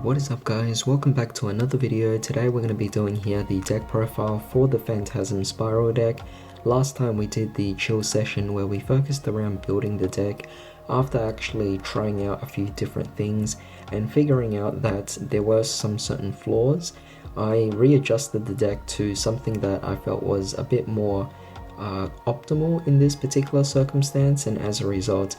What is up guys, welcome back to another video. Today we're going to be doing here the deck profile for the Phantasm Spiral deck. Last time we did the chill session where we focused around building the deck after actually trying out a few different things and figuring out that there were some certain flaws. I readjusted the deck to something that I felt was a bit more optimal in this particular circumstance, and as a result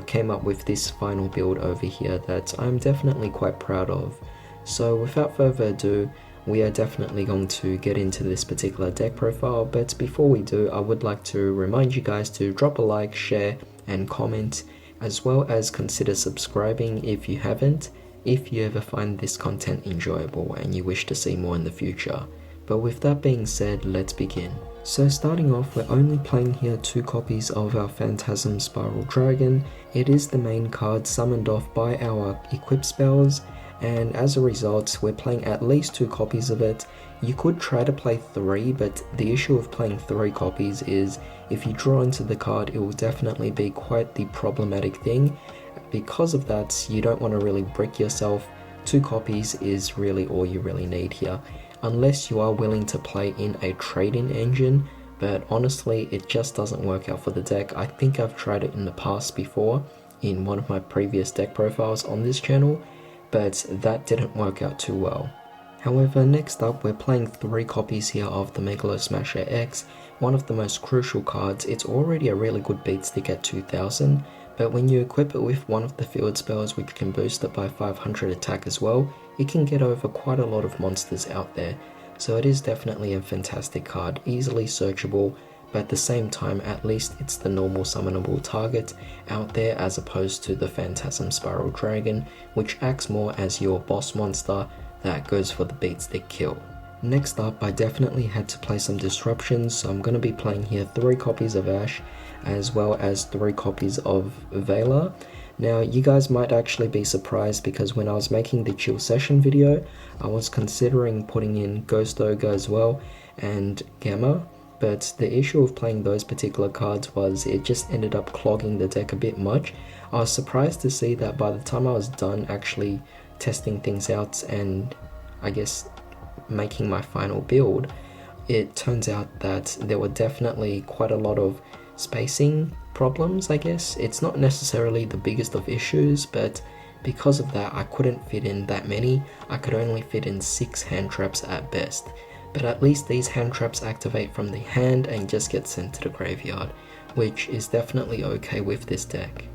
came up with this final build over here that I'm definitely quite proud of. So without further ado, we are definitely going to get into this particular deck profile, but before we do, I would like to remind you guys to drop a like, share and comment, as well as consider subscribing if you haven't, if you ever find this content enjoyable and you wish to see more in the future. But with that being said, let's begin. So starting off, we're only playing here 2 copies of our Phantasm Spiral Dragon. It is the main card summoned off by our equip spells, and as a result we're playing at least 2 copies of it. You could try to play 3, but the issue of playing 3 copies is if you draw into the card it will definitely be quite the problematic thing. Because of that, you don't want to really brick yourself. 2 copies is really all you really need here, unless you are willing to play in a trade-in engine, but honestly it just doesn't work out for the deck. I think I've tried it in the past before in one of my previous deck profiles on this channel, but that didn't work out too well. However, next up we're playing 3 copies here of the Megalo Smasher X, one of the most crucial cards. It's already a really good beat stick at 2000, but when you equip it with one of the field spells which can boost it by 500 attack as well, it can get over quite a lot of monsters out there. So it is definitely a fantastic card, easily searchable, but at the same time at least it's the normal summonable target out there as opposed to the Phantasm Spiral Dragon, which acts more as your boss monster that goes for the beat stick kill. Next up, I definitely had to play some disruptions, so I'm going to be playing here 3 copies of Ash as well as 3 copies of Vela. Now you guys might actually be surprised because when I was making the chill session video I was considering putting in Ghost Ogre as well and Gamma, but the issue of playing those particular cards was it just ended up clogging the deck a bit much. I was surprised to see that by the time I was done actually testing things out and I guess making my final build, it turns out that there were definitely quite a lot of spacing problems. I guess it's not necessarily the biggest of issues, but because of that I couldn't fit in that many. I could only fit in 6 hand traps at best, but at least these hand traps activate from the hand and just get sent to the graveyard, which is definitely okay with this deck.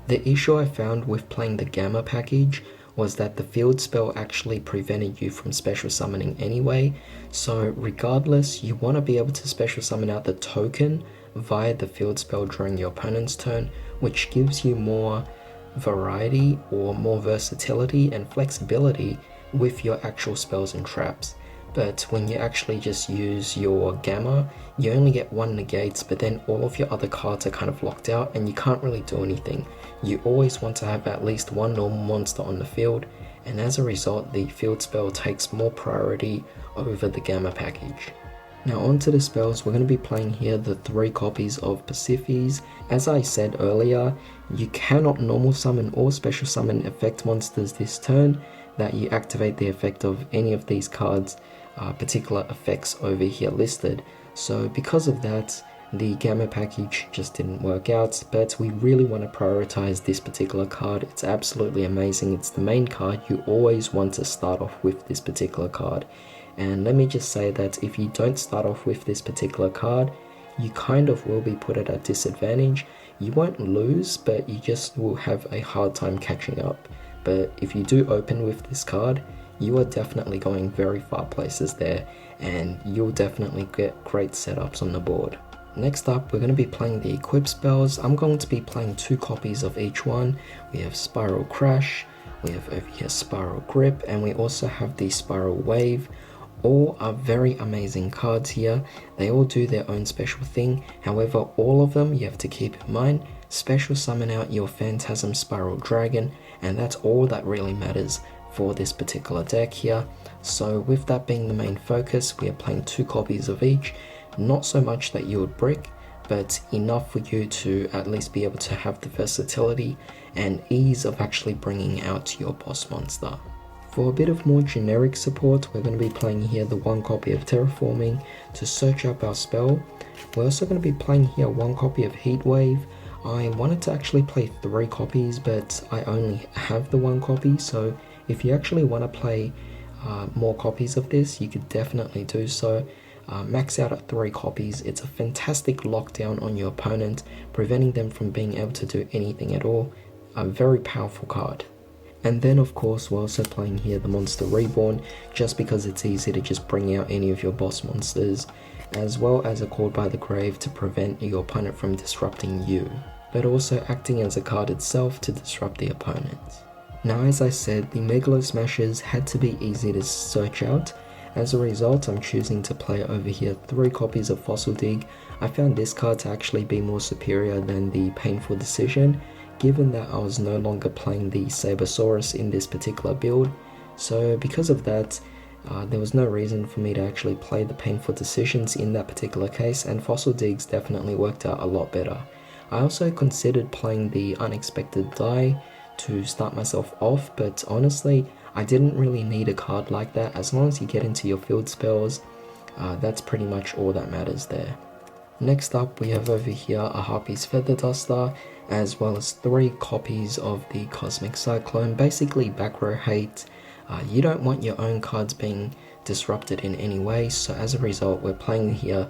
The issue I found with playing the Gamma package was that the field spell actually prevented you from special summoning anyway, so regardless you want to be able to special summon out the token via the field spell during your opponent's turn, which gives you more variety or more versatility and flexibility with your actual spells and traps. But when you actually just use your Gamma, you only get 1 negates, but then all of your other cards are kind of locked out and you can't really do anything. You always want to have at least 1 normal monster on the field, and as a result the field spell takes more priority over the Gamma package. Now onto the spells, we're going to be playing here the 3 copies of Pasiphaes. As I said earlier, you cannot normal summon or special summon effect monsters this turn that you activate the effect of any of these cards particular effects over here listed. So because of that, the Gamma package just didn't work out, but we really want to prioritize this particular card. It's absolutely amazing. It's the main card. You always want to start off with this particular card. And let me just say that if you don't start off with this particular card, you kind of will be put at a disadvantage. You won't lose, but you just will have a hard time catching up. But if you do open with this card, you are definitely going very far places there, and you'll definitely get great setups on the board. Next up, we're going to be playing the equip spells. I'm going to be playing 2 copies of each one. We have Spiral Crash, we have over here Spiral Grip, and we also have the Spiral Wave. All are very amazing cards here. They all do their own special thing. However, all of them you have to keep in mind, special summon out your Phantasm Spiral Dragon, and that's all that really matters for this particular deck here. So with that being the main focus, we are playing 2 copies of each. Not so much that you would brick, but enough for you to at least be able to have the versatility and ease of actually bringing out your boss monster. For a bit of more generic support, we're going to be playing here the 1 copy of Terraforming to search up our spell. We're also going to be playing here 1 copy of Heatwave. I wanted to actually play 3 copies, but I only have the 1 copy, so if you actually want to play more copies of this, you could definitely do so. Max out at 3 copies. It's a fantastic lockdown on your opponent, preventing them from being able to do anything at all. A very powerful card. And then of course we're also playing here the Monster Reborn, just because it's easy to just bring out any of your boss monsters, as well as a Called by the Grave to prevent your opponent from disrupting you, but also acting as a card itself to disrupt the opponent. Now, as I said, the Megalo Smashers had to be easy to search out. As a result, I'm choosing to play over here 3 copies of Fossil Dig. I found this card to actually be more superior than the Painful Decision, given that I was no longer playing the Sabersaurus in this particular build. So because of that, there was no reason for me to actually play the Painful Decisions in that particular case, and Fossil Digs definitely worked out a lot better. I also considered playing the Unexpected Die to start myself off, but honestly, I didn't really need a card like that. As long as you get into your field spells, that's pretty much all that matters there. Next up, we have over here a Harpy's Feather Duster, as well as 3 copies of the Cosmic Cyclone, basically back row hate. You don't want your own cards being disrupted in any way, so as a result, we're playing here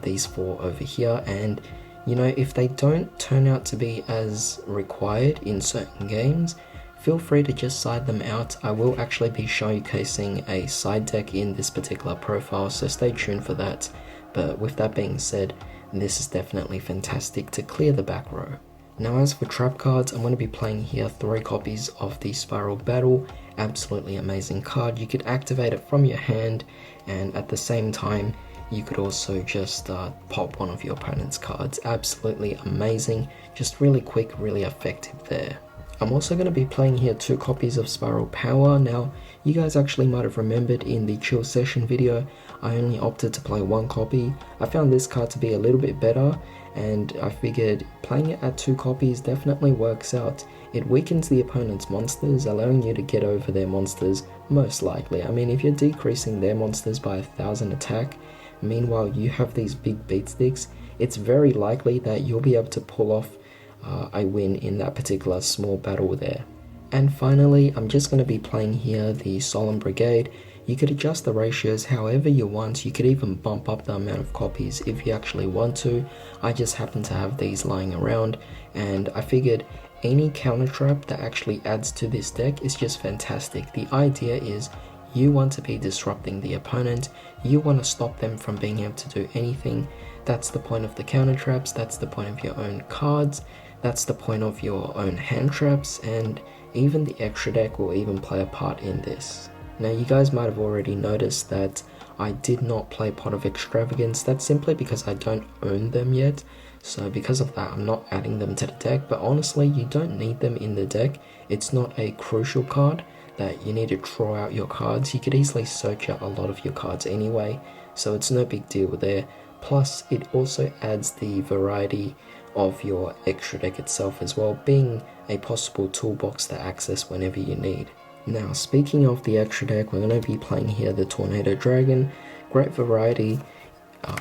these 4 over here, and you know, if they don't turn out to be as required in certain games, feel free to just side them out. I will actually be showcasing a side deck in this particular profile, so stay tuned for that. But with that being said, this is definitely fantastic to clear the back row. Now, as for trap cards, I'm going to be playing here 3 copies of the Spiral Battle. Absolutely amazing card. You could activate it from your hand, and at the same time, you could also just pop one of your opponent's cards. Absolutely amazing, just really quick, really effective there. I'm also going to be playing here 2 copies of Spiral Power. Now, you guys actually might have remembered in the chill session video, I only opted to play 1 copy. I found this card to be a little bit better, and I figured playing it at 2 copies definitely works out. It weakens the opponent's monsters, allowing you to get over their monsters, most likely. I mean, if you're decreasing their monsters by 1000 attack, meanwhile you have these big beat sticks, it's very likely that you'll be able to pull off a win in that particular small battle there. And finally, I'm just going to be playing here the Solemn Brigade. You could adjust the ratios however you want. You could even bump up the amount of copies if you actually want to. I just happen to have these lying around, and I figured any counter trap that actually adds to this deck is just fantastic. The idea is you want to be disrupting the opponent, you want to stop them from being able to do anything. That's the point of the counter traps, that's the point of your own cards, that's the point of your own hand traps, and even the extra deck will even play a part in this. Now, you guys might have already noticed that I did not play Pot of Extravagance. That's simply because I don't own them yet, so because of that I'm not adding them to the deck, but honestly you don't need them in the deck. It's not a crucial card that you need to draw out your cards. You could easily search out a lot of your cards anyway, so it's no big deal there. Plus, it also adds the variety of your extra deck itself as well, being a possible toolbox to access whenever you need. Now, speaking of the extra deck, we're going to be playing here the Tornado Dragon. Great variety.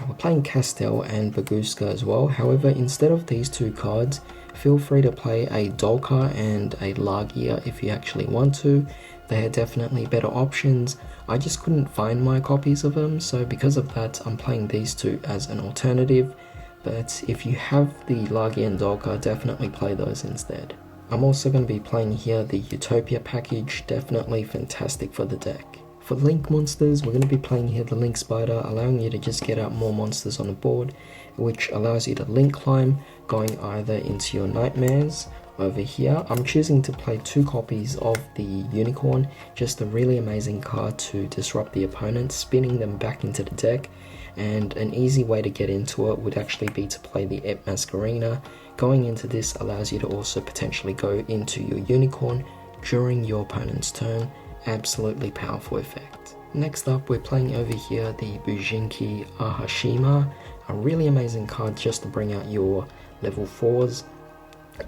We're playing Castel and Baguska as well. However, instead of these 2 cards, feel free to play a Dolka and a Lagia if you actually want to. They are definitely better options. I just couldn't find my copies of them, so because of that I'm playing these 2 as an alternative. But if you have the Lagia and Dolka, definitely play those instead. I'm also going to be playing here the Utopia package, definitely fantastic for the deck. For Link monsters, we're going to be playing here the Link Spider, allowing you to just get out more monsters on the board, which allows you to Link climb, going either into your Nightmares. Over here, I'm choosing to play 2 copies of the Unicorn, just a really amazing card to disrupt the opponent, spinning them back into the deck. And an easy way to get into it would actually be to play the Ep Masquerena. Going into this allows you to also potentially go into your Unicorn during your opponent's turn. Absolutely powerful effect. Next up, we're playing over here the Bujinki Hashima, a really amazing card just to bring out your level 4s.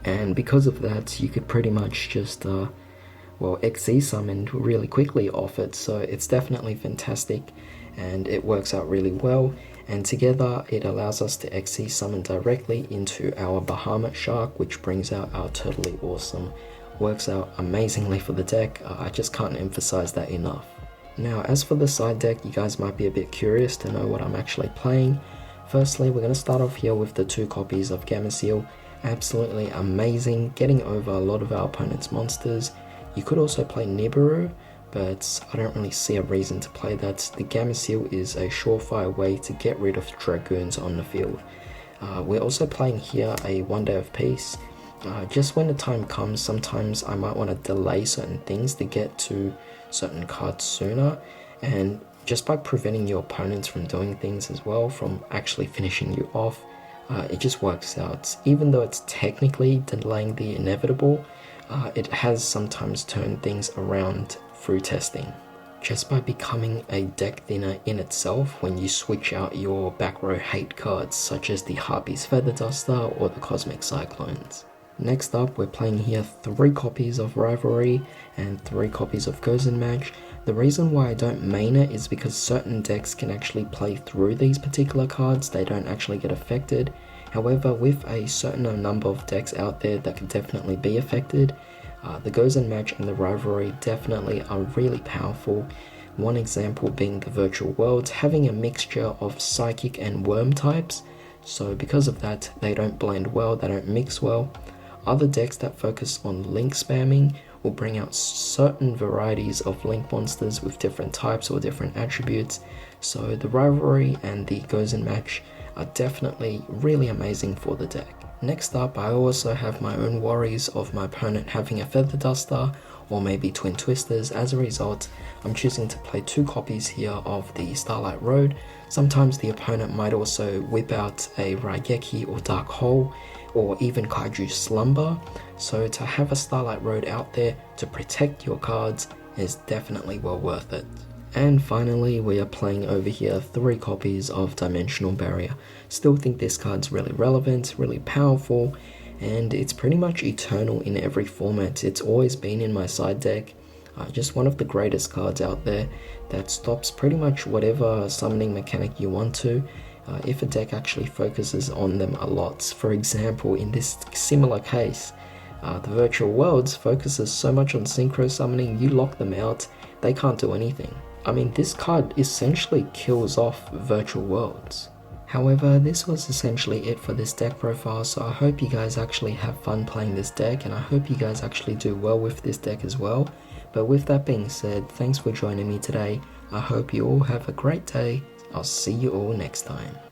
And because of that, you could pretty much just well, XC summoned really quickly off it, so it's definitely fantastic and it works out really well. And together it allows us to XC summon directly into our Bahamut Shark, which brings out our Totally Awesome. Works out amazingly for the deck. I just can't emphasize that enough. Now, as for the side deck, you guys might be a bit curious to know what I'm actually playing. Firstly, we're going to start off here with the 2 copies of Gameciel. Absolutely amazing, getting over a lot of our opponent's monsters. You could also play Nibiru, but I don't really see a reason to play that. The Gameciel is a surefire way to get rid of Dragoons on the field. We're also playing here a One Day of Peace. Just when the time comes, sometimes I might want to delay certain things to get to certain cards sooner, and just by preventing your opponents from doing things as well, from actually finishing you off, it just works out. Even though it's technically delaying the inevitable, it has sometimes turned things around through testing. Just by becoming a deck thinner in itself when you switch out your back row hate cards such as the Harpy's Feather Duster or the Cosmic Cyclones. Next up, we're playing here 3 copies of Rivalry and 3 copies of Gozen Match. The reason why I don't main it is because certain decks can actually play through these particular cards, they don't actually get affected. However, with a certain number of decks out there that could definitely be affected, the Gozen Match and the Rivalry definitely are really powerful. One example being the Virtual Worlds, having a mixture of Psychic and Worm types, so because of that, they don't blend well, they don't mix well. Other decks that focus on link spamming will bring out certain varieties of link monsters with different types or different attributes, so the Rivalry and the Gozen Match are definitely really amazing for the deck. Next up, I also have my own worries of my opponent having a Feather Duster or maybe Twin Twisters. As a result, I'm choosing to play 2 copies here of the Starlight Road. Sometimes the opponent might also whip out a Raigeki or Dark Hole, or even Kaiju Slumber, so to have a Starlight Road out there to protect your cards is definitely well worth it. And finally, we are playing over here 3 copies of Dimensional Barrier. Still think this card's really relevant, really powerful, and it's pretty much eternal in every format. It's always been in my side deck. Just one of the greatest cards out there that stops pretty much whatever summoning mechanic you want to, if a deck actually focuses on them a lot. For example, in this similar case, the Virtual Worlds focuses so much on synchro summoning, you lock them out, they can't do anything. I mean, this card essentially kills off Virtual Worlds. However, this was essentially it for this deck profile, so I hope you guys actually have fun playing this deck, and I hope you guys actually do well with this deck as well. But with that being said, thanks for joining me today. I hope you all have a great day. I'll see you all next time.